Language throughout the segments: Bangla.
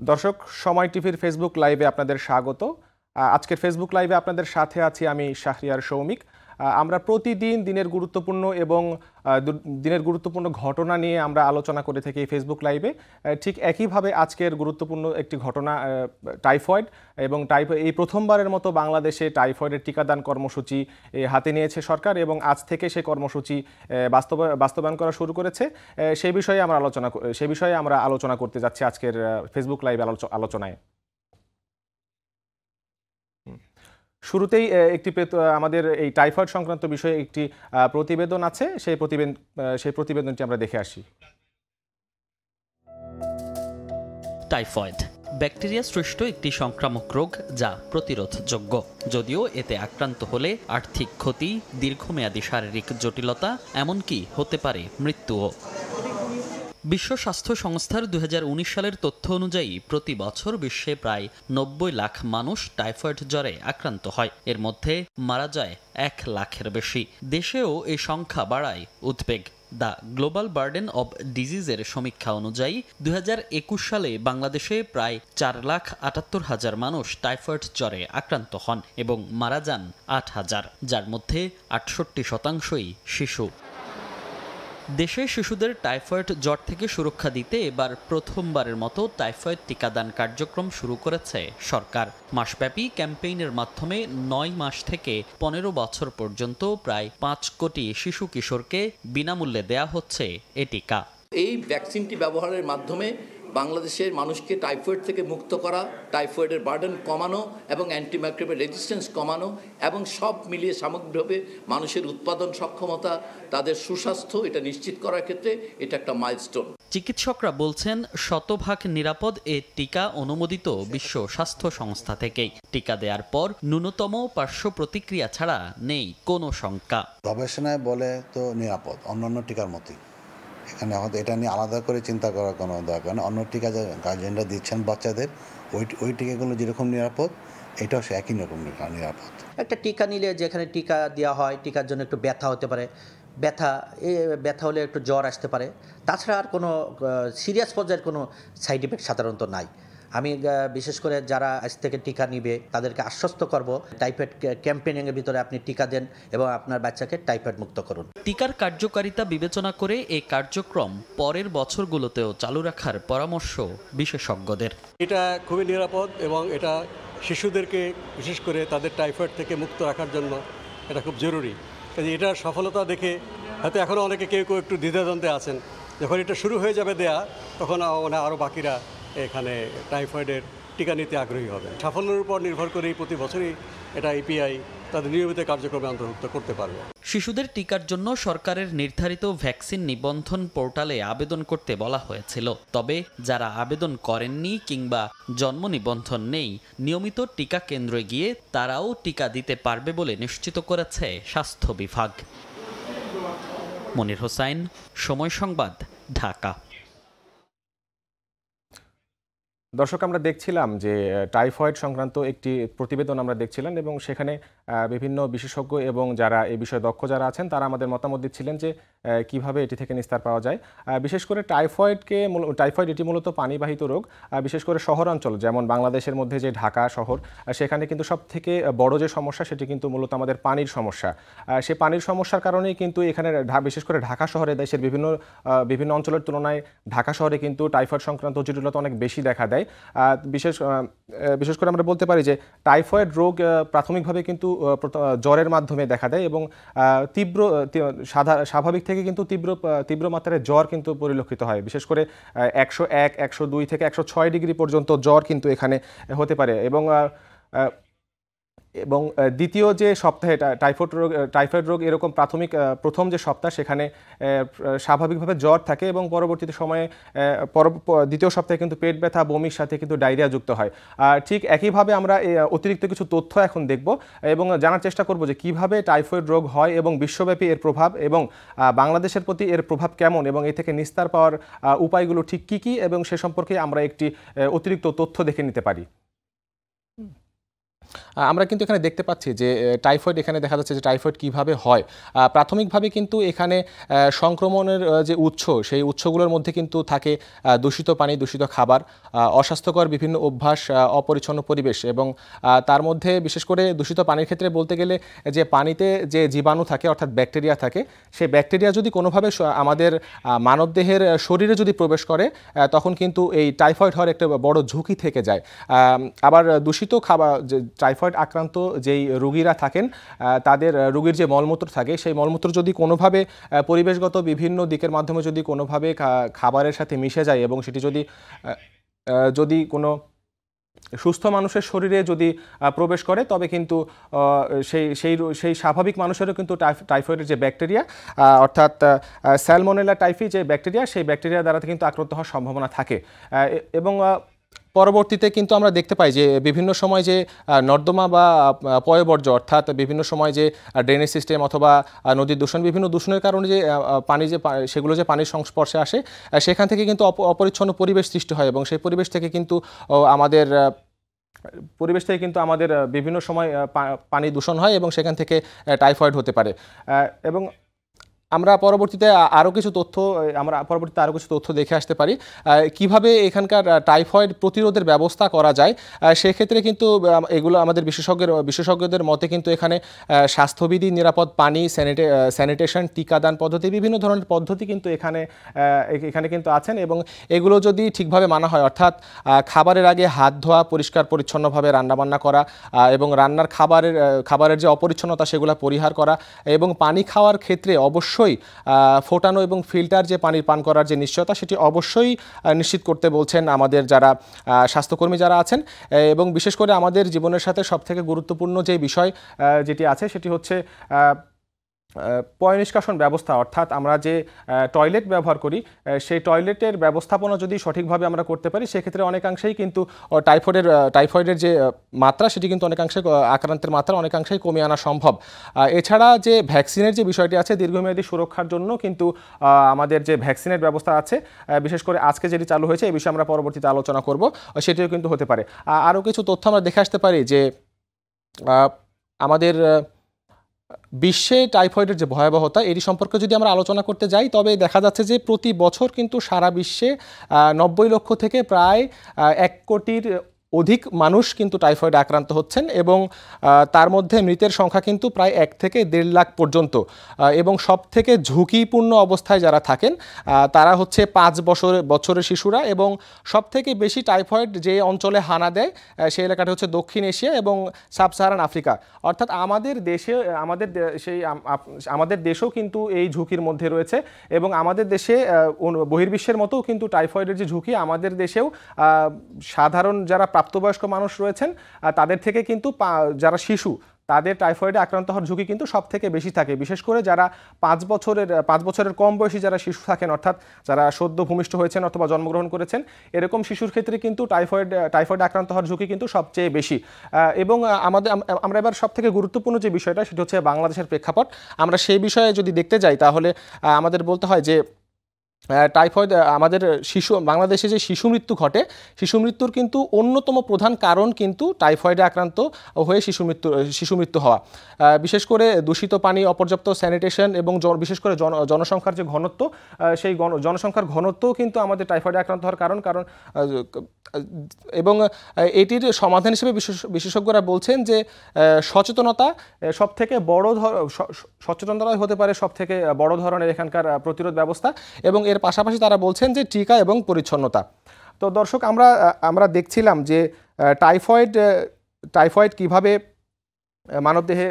দর্শক, সময় টিভির ফেসবুক লাইভে আপনাদের স্বাগত। আজকের ফেসবুক লাইভে আপনাদের সাথে আছি আমি শাহরিয়ার সৌমিক। আমরা প্রতিদিন দিনের গুরুত্বপূর্ণ ঘটনা নিয়ে আমরা আলোচনা করে থাকি এই ফেসবুক লাইভে। ঠিক একইভাবে আজকের গুরুত্বপূর্ণ একটি ঘটনা টাইফয়েড এবং এই প্রথমবারের মতো বাংলাদেশে টাইফয়েডের টিকাদান কর্মসূচি হাতে নিয়েছে সরকার এবং আজ থেকে সেই কর্মসূচি বাস্তবায়ন করা শুরু করেছে। সেই বিষয়ে আমরা আলোচনা করতে যাচ্ছি আজকের ফেসবুক লাইভ আলোচনায়। শুরুতেই আমাদের এই টাইফয়েড সংক্রান্ত বিষয়ে একটি প্রতিবেদন আছে, সেই প্রতিবেদনটি আমরা দেখে আসি। টাইফয়েড ব্যাকটেরিয়া সৃষ্ট একটি সংক্রামক রোগ যা প্রতিরোধযোগ্য, যদিও এতে আক্রান্ত হলে আর্থিক ক্ষতি, দীর্ঘমেয়াদী শারীরিক জটিলতা, এমনকি হতে পারে মৃত্যুও। বিশ্ব স্বাস্থ্য সংস্থার 2019 সালের তথ্য অনুযায়ী প্রতি বছর বিশ্বে প্রায় 90 লাখ মানুষ টাইফয়েড জ্বরে আক্রান্ত হয়। এর মধ্যে মারা যায় 1 লাখের বেশি। দেশেও এই সংখ্যা বাড়ায় উদ্বেগ। দ্য গ্লোবাল বার্ডেন অব ডিজিজের সমীক্ষা অনুযায়ী 2021 সালে বাংলাদেশে প্রায় 4,78,000 মানুষ টাইফয়েড জ্বরে আক্রান্ত হন এবং মারা যান 8,000, যার মধ্যে 68% শিশু। দেশে শিশুদের টাইফয়েড জ্বর থেকে সুরক্ষা দিতে এবার প্রথমবারের মতো টাইফয়েড টিকাদান কার্যক্রম শুরু করেছে সরকার। মাসব্যাপী ক্যাম্পেইনের মাধ্যমে 9 মাস থেকে 15 বছর পর্যন্ত প্রায় 5 কোটি শিশু কিশোরকে বিনামূল্যে দেয়া হচ্ছে এ টিকা। এই ভ্যাকসিনটি ব্যবহারের মাধ্যমে বাংলাদেশের মানুষকে টাইফয়েড থেকে মুক্ত করা, টাইফয়েডের বার্ডেন কমানো এবং অ্যান্টিমাইক্রোবিয়াল রেজিস্ট্যান্স কমানো এবং সব মিলিয়ে সামগ্রিকভাবে মানুষের উৎপাদন সক্ষমতা, তাদের সুস্বাস্থ্য এটা নিশ্চিত করার ক্ষেত্রে এটা একটা মাইলস্টোন। চিকিৎসকরা বলছেন শতভাগ নিরাপদ এ টিকা অনুমোদিত বিশ্ব স্বাস্থ্য সংস্থা থেকেই। টিকা দেওয়ার পর ন্যূনতম পার্শ্ব প্রতিক্রিয়া ছাড়া নেই কোনো শঙ্কা। গবেষণায় বলে তো নিরাপদ অন্যান্য টিকার মতোই। এখানে আমাদের এটা নিয়ে আলাদা করে চিন্তা করার কোনো দরকার নেই। অন্য টিকা যে গার্জিয়ানরা দিচ্ছেন বাচ্চাদের, ওই টিকাগুলো যেরকম নিরাপদ, এটাও সে একই রকম নিরাপদ। একটা টিকা নিলে যেখানে টিকা দেওয়া হয়, টিকার জন্য একটু ব্যথা হতে পারে, ব্যথা হলে একটু জ্বর আসতে পারে, তাছাড়া আর কোনো সিরিয়াস পর্যায়ের কোনো সাইড ইফেক্ট সাধারণত নাই। আমি বিশেষ করে যারা আজ থেকে টিকা নিবে তাদেরকে আশ্বস্ত করব, টাইফয়েড ক্যাম্পেইনের ভিতরে আপনি টিকা দেন এবং আপনার বাচ্চাকে টাইফয়েড মুক্ত করুন। টিকার কার্যকারিতা বিবেচনা করে এই কার্যক্রম পরের বছরগুলোতেও চালু রাখার পরামর্শ বিশেষজ্ঞদের। এটা খুবই নিরাপদ এবং এটা শিশুদেরকে বিশেষ করে তাদের টাইফয়েড থেকে মুক্ত রাখার জন্য এটা খুব জরুরি। কাজে এটার সফলতা দেখে হয়তো এখনও অনেকে কেউ একটু দ্বিধাদ্বন্দ্বে আছেন। যখন এটা শুরু হয়ে যাবে দেয়া, তখন আরও বাকিরা এখানে টাইফয়েডের টিকা নিতে আগ্রহী হবে। সাফল্যের উপর নির্ভর করেই প্রতি বছরই এটা ইপিআই তাদের নিয়মিত কার্যক্রমে অন্তর্ভুক্ত করতে পারবে। শিশুদের টিকার জন্য সরকারের নির্ধারিত ভ্যাকসিন নিবন্ধন পোর্টালে আবেদন করতে বলা হয়েছিল। তবে যারা আবেদন করেননি কিংবা জন্ম নিবন্ধন নেই, নিয়মিত টিকা কেন্দ্রে গিয়ে তারাও টিকা দিতে পারবে বলে নিশ্চিত করেছে স্বাস্থ্য বিভাগ। মনির হোসাইন, সময় সংবাদ, ঢাকা। দর্শক, আমরা দেখছিলাম যে টাইফয়েড সংক্রান্ত একটি প্রতিবেদন আমরা দেখছিলাম এবং সেখানে বিভিন্ন বিশেষজ্ঞ এবং যারা এই বিষয়ে দক্ষ যারা আছেন তারা আমাদের মতামত দিচ্ছিলেন যে কিভাবে এটি থেকে নিস্তার পাওয়া যায়। বিশেষ করে টাইফয়েড এটি মূলত পানিবাহিত রোগ। বিশেষ করে শহরাঞ্চল যেমন বাংলাদেশের মধ্যে যে ঢাকা শহর, সেখানে কিন্তু সব থেকে বড় যে সমস্যা সেটি কিন্তু মূলত আমাদের পানির সমস্যা। সেই পানির সমস্যার কারণেই কিন্তু এখানে বিশেষ করে ঢাকা শহরে দেশের বিভিন্ন অঞ্চলের তুলনায় ঢাকা শহরে কিন্তু টাইফয়েড সংক্রান্ত জটিলতা অনেক বেশি দেখা দেয়। বিশেষ করে আমরা বলতে পারি যে টাইফয়েড রোগ প্রাথমিকভাবে কিন্তু জ্বরের মাধ্যমে দেখা দেয় এবং স্বাভাবিক থেকে কিন্তু তীব্র মাত্রায় জ্বর কিন্তু পরিলক্ষিত হয়। বিশেষ করে 101, 102 থেকে 106 ডিগ্রি পর্যন্ত জ্বর কিন্তু এখানে হতে পারে এবং দ্বিতীয় যে সপ্তাহে টাইফয়েড রোগ এরকম প্রথম যে সপ্তাহ সেখানে স্বাভাবিকভাবে জ্বর থাকে এবং পরবর্তীতে সময়ে দ্বিতীয় সপ্তাহে কিন্তু পেট ব্যথা, বমির সাথে কিন্তু ডায়রিয়া যুক্ত হয়। ঠিক একইভাবে আমরা অতিরিক্ত কিছু তথ্য এখন দেখব এবং জানার চেষ্টা করব যে কিভাবে টাইফয়েড রোগ হয় এবং বিশ্বব্যাপী এর প্রভাব এবং বাংলাদেশের প্রতি এর প্রভাব কেমন এবং এ থেকে নিস্তার পাওয়ার উপায়গুলো ঠিক কী এবং সে সম্পর্কে আমরা একটি অতিরিক্ত তথ্য দেখে নিতে পারি। আমরা কিন্তু এখানে দেখতে পাচ্ছি যে টাইফয়েড, এখানে দেখা যাচ্ছে যে টাইফয়েড কিভাবে হয়। প্রাথমিকভাবে কিন্তু এখানে সংক্রমণের যে উৎস, সেই উৎসগুলোর মধ্যে কিন্তু থাকে দূষিত পানি, দূষিত খাবার, অস্বাস্থ্যকর বিভিন্ন অভ্যাস, অপরিচ্ছন্ন পরিবেশ, এবং তার মধ্যে বিশেষ করে দূষিত পানির ক্ষেত্রে বলতে গেলে যে পানিতে যে জীবাণু থাকে অর্থাৎ ব্যাকটেরিয়া থাকে, সেই ব্যাকটেরিয়া যদি কোনোভাবে আমাদের মানবদেহের শরীরে যদি প্রবেশ করে তখন কিন্তু এই টাইফয়েড হওয়ার একটা বড় ঝুঁকি থেকে যায়। আবার দূষিত খাবার, টাইফয়েড আক্রান্ত যেই রোগীরা থাকেন তাদের রোগীর যে মলমূত্র থাকে, সেই মলমূত্র যদি কোনোভাবে পরিবেশগত বিভিন্ন দিকের মাধ্যমে যদি কোনোভাবে খাবারের সাথে মিশে যায় এবং সেটি যদি কোনো সুস্থ মানুষের শরীরে যদি প্রবেশ করে, তবে কিন্তু সেই স্বাভাবিক মানুষেরও কিন্তু টাইফয়েডের যে ব্যাকটেরিয়া অর্থাৎ স্যালমোনেলা টাইফি যে ব্যাকটেরিয়া, সেই ব্যাকটেরিয়া দ্বারা কিন্তু আক্রান্ত হওয়ার সম্ভাবনা থাকে। এবং পরবর্তীতে কিন্তু আমরা দেখতে পাই যে বিভিন্ন সময় যে নর্দমা বা পয়ঃবর্জ্য, অর্থাৎ বিভিন্ন সময় যে ড্রেনেজ সিস্টেম অথবা নদীর দূষণ, বিভিন্ন দূষণের কারণে যে পানি সেগুলো যে পানির সংস্পর্শে আসে, সেখান থেকে কিন্তু অপরিচ্ছন্ন পরিবেশ সৃষ্টি হয় এবং সেই পরিবেশ থেকে কিন্তু আমাদের বিভিন্ন সময় পানি দূষণ হয় এবং সেখান থেকে টাইফয়েড হতে পারে। এবং আমরা পরবর্তীতে আরও কিছু তথ্য দেখে আসতে পারি কিভাবে এখানকার টাইফয়েড প্রতিরোধের ব্যবস্থা করা যায়। সেক্ষেত্রে কিন্তু এগুলো আমাদের বিশেষজ্ঞদের মতে কিন্তু এখানে স্বাস্থ্যবিধি, নিরাপদ পানি, স্যানিটেশন, টিকাদান পদ্ধতি, বিভিন্ন ধরনের পদ্ধতি কিন্তু এখানে কিন্তু আছেন, এবং এগুলো যদি ঠিকভাবে মানা হয়, অর্থাৎ খাবারের আগে হাত ধোয়া, পরিষ্কার পরিচ্ছন্নভাবে রান্নাবান্না করা, এবং রান্নার খাবারের যে অপরিচ্ছন্নতা সেগুলো পরিহার করা, এবং পানি খাওয়ার ক্ষেত্রে অবশ্যই ফোটানো এবং ফিল্টার যে পানি পান করার যে নিশ্চয়তা, সেটি অবশ্যই নিশ্চিত করতে বলছেন আমাদের যারা স্বাস্থ্যকর্মী যারা আছেন। এবং বিশেষ করে আমাদের জীবনের সাথে সবথেকে গুরুত্বপূর্ণ যে বিষয় যেটি আছে সেটি হচ্ছে পয় নিষ্কাশন ব্যবস্থা, অর্থাৎ আমরা যে টয়লেট ব্যবহার করি, সেই টয়লেটের ব্যবস্থাপনা যদি সঠিকভাবে আমরা করতে পারি, সেক্ষেত্রে অনেকাংশেই কিন্তু টাইফয়েডের যে মাত্রা, সেটি কিন্তু অনেকাংশে আক্রান্তের মাত্রা অনেকাংশেই কমিয়ে আনা সম্ভব। এছাড়া যে ভ্যাকসিনের যে বিষয়টি আছে, দীর্ঘমেয়াদী সুরক্ষার জন্য কিন্তু আমাদের যে ভ্যাকসিনের ব্যবস্থা আছে, বিশেষ করে আজকে যেটি চালু হয়েছে, এই বিষয়ে আমরা পরবর্তীতে আলোচনা করব, সেটিও কিন্তু হতে পারে। আরও কিছু তথ্য আমরা দেখে আসতে পারি যে আমাদের বিশ্বে টাইফয়েডের যে ভয়াবহতা, এটি সম্পর্কে যদি আমরা আলোচনা করতে যাই, তবে দেখা যাচ্ছে যে প্রতি বছর কিন্তু সারা বিশ্বে 90 লক্ষ থেকে প্রায় 1 কোটির অধিক মানুষ কিন্তু টাইফয়েডে আক্রান্ত হচ্ছেন, এবং তার মধ্যে মৃতের সংখ্যা কিন্তু প্রায় 1 থেকে 1.5 লাখ পর্যন্ত। এবং সব থেকে ঝুঁকিপূর্ণ অবস্থায় যারা থাকেন তারা হচ্ছে 5 বছরের শিশুরা, এবং সব থেকে বেশি টাইফয়েড যে অঞ্চলে হানা দেয় সেই এলাকাটা হচ্ছে দক্ষিণ এশিয়া এবং সাব সাহারান আফ্রিকা। অর্থাৎ আমাদের দেশেও কিন্তু এই ঝুঁকির মধ্যে রয়েছে, এবং আমাদের দেশে বহির্বিশ্বের মতো কিন্তু টাইফয়েডের যে ঝুঁকি, আমাদের দেশেও সাধারণ যারা প্রাপ্তবয়স্ক মানুষ রয়েছেন তাদের থেকে কিন্তু যারা শিশু, তাদের টাইফয়েডে আক্রান্ত হওয়ার ঝুঁকি কিন্তু সব থেকে বেশি থাকে। বিশেষ করে যারা 5 বছরের কম বয়সী যারা শিশু থাকেন, অর্থাৎ যারা সদ্য ভূমিষ্ঠ হয়েছেন অথবা জন্মগ্রহণ করেছেন, এরকম শিশুর ক্ষেত্রে কিন্তু টাইফয়েডে আক্রান্ত হওয়ার ঝুঁকি কিন্তু সবচেয়ে বেশি। এবং আমরা এবার সব থেকে গুরুত্বপূর্ণ যে বিষয়টা, সেটা হচ্ছে বাংলাদেশের প্রেক্ষাপট। আমরা সেই বিষয়ে যদি দেখতে যাই, তাহলে আমাদের বলতে হয় যে টাইফয়েড আমাদের বাংলাদেশে যে শিশু মৃত্যু ঘটে, শিশু মৃত্যুর কিন্তু অন্যতম প্রধান কারণ কিন্তু টাইফয়েডে আক্রান্ত হয়ে শিশু মৃত্যু হওয়া। বিশেষ করে দূষিত পানি, অপর্যাপ্ত স্যানিটেশন এবং বিশেষ করে জনসংখ্যার যে ঘনত্ব, সেই জনসংখ্যার ঘনত্বও কিন্তু আমাদের টাইফয়েডে আক্রান্ত হওয়ার কারণ। এবং এটির সমাধান হিসেবে বিশেষজ্ঞরা বলছেন যে সচেতনতা হতে পারে সব থেকে বড় ধরনের এখানকার প্রতিরোধ ব্যবস্থা, এবং এর পাশাপাশি তারা বলছেন যে টিকা এবং পরিচ্ছন্নতা। তো দর্শক, আমরা দেখছিলাম যে টাইফয়েড কিভাবে মানবদেহে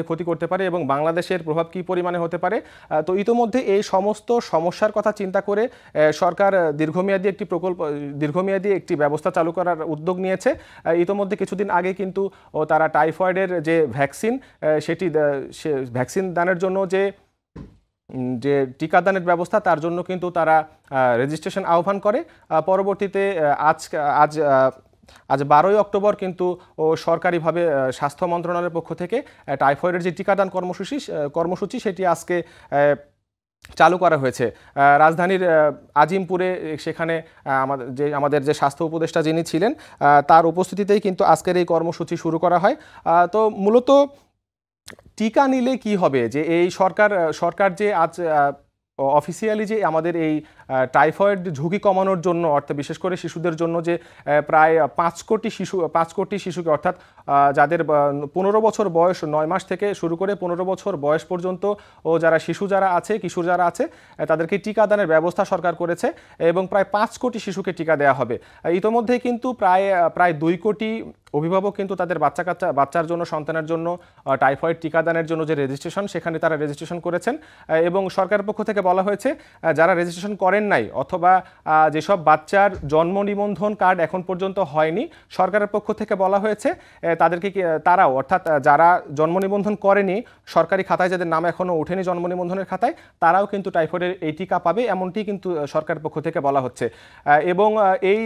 ক্ষতি করতে পারে এবং বাংলাদেশের প্রভাব কী পরিমাণে হতে পারে। তো ইতোমধ্যে এই সমস্ত সমস্যার কথা চিন্তা করে সরকার দীর্ঘমেয়াদী একটি ব্যবস্থা চালু করার উদ্যোগ নিয়েছে। ইতোমধ্যে কিছুদিন আগে কিন্তু তারা টাইফয়েডের যে ভ্যাকসিন দানের জন্য যে টিকাদানের ব্যবস্থা, তার জন্য কিন্তু তারা রেজিস্ট্রেশন আহ্বান করে। পরবর্তীতে আজ 12ই অক্টোবর কিন্তু সরকারিভাবে স্বাস্থ্য মন্ত্রণালয়ের পক্ষ থেকে টাইফয়েডের যে টিকাদান কর্মসূচি সেটি আজকে চালু করা হয়েছে। রাজধানীর আজিমপুরে সেখানে আমাদের যে স্বাস্থ্য উপদেষ্টা যিনি ছিলেন তার উপস্থিতিতেই কিন্তু আজকের এই কর্মসূচি শুরু করা হয়। তো মূলত টিকা নিলে কি হবে, যে এই সরকার যে আজ অফিসিয়ালি যে আমাদের এই টাইফয়েড ঝুঁকি কমানোর জন্য, অর্থাৎ বিশেষ করে শিশুদের জন্য যে প্রায় 5 কোটি শিশুকে, অর্থাৎ যাদের 15 বছর বয়স, 9 মাস থেকে শুরু করে 15 বছর বয়স পর্যন্ত ও যারা কিশোর যারা আছে তাদেরকে টিকাদানের ব্যবস্থা সরকার করেছে এবং প্রায় 5 কোটি শিশুকে টিকা দেওয়া হবে। ইতোমধ্যে কিন্তু প্রায় 2 কোটি অভিভাবক কিন্তু তাদের বাচ্চার জন্য, সন্তানের জন্য টাইফয়েড টিকাদানের জন্য যে রেজিস্ট্রেশন, সেখানে তারা রেজিস্ট্রেশন করেছেন এবং সরকারের পক্ষ থেকে বলা হয়েছে যারা রেজিস্ট্রেশন করেন নাই অথবা যেসব বাচ্চার জন্ম নিবন্ধন কার্ড এখন পর্যন্ত হয়নি, সরকারের পক্ষ থেকে বলা হয়েছে তাদেরকে তারাও, অর্থাৎ যারা জন্ম নিবন্ধন করেনি, সরকারি খাতায় যাদের নাম এখনও ওঠেনি জন্ম নিবন্ধনের খাতায়, তারাও কিন্তু টাইফয়েডের এই টিকা পাবে, এমনটি কিন্তু সরকারের পক্ষ থেকে বলা হচ্ছে। এবং এই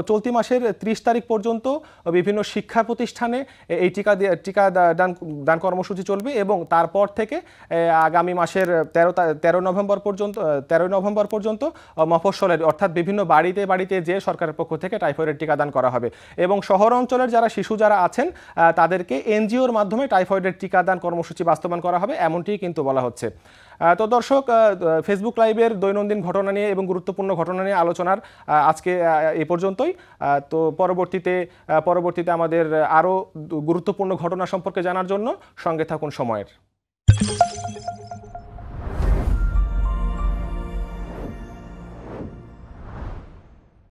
চলতি মাসের 30 তারিখ পর্যন্ত বিভিন্ন শিক্ষা প্রতিষ্ঠানে এই টিকা দান কর্মসূচি চলবে এবং তারপর থেকে আগামী মাসের 13 নভেম্বর পর্যন্ত মফস্বলের, অর্থাৎ বিভিন্ন বাড়িতে যে সরকারের পক্ষ থেকে টাইফয়েডের টিকা দান করা হবে এবং শহর অঞ্চলের শিশু যারা আছেন তাদেরকে এনজিওর মাধ্যমে টাইফয়েডের টিকা দান কর্মসূচি বাস্তবায়ন করা হবে, এমনটি কিন্তু বলা হচ্ছে। তো দর্শক, ফেসবুক লাইভের দৈনন্দিন ঘটনা নিয়ে এবং গুরুত্বপূর্ণ ঘটনা নিয়ে আলোচনার আজকে এই পর্যন্তই। তো পরবর্তীতে আমাদের আরও গুরুত্বপূর্ণ ঘটনা সম্পর্কে জানার জন্য সঙ্গে থাকুন সময়ের।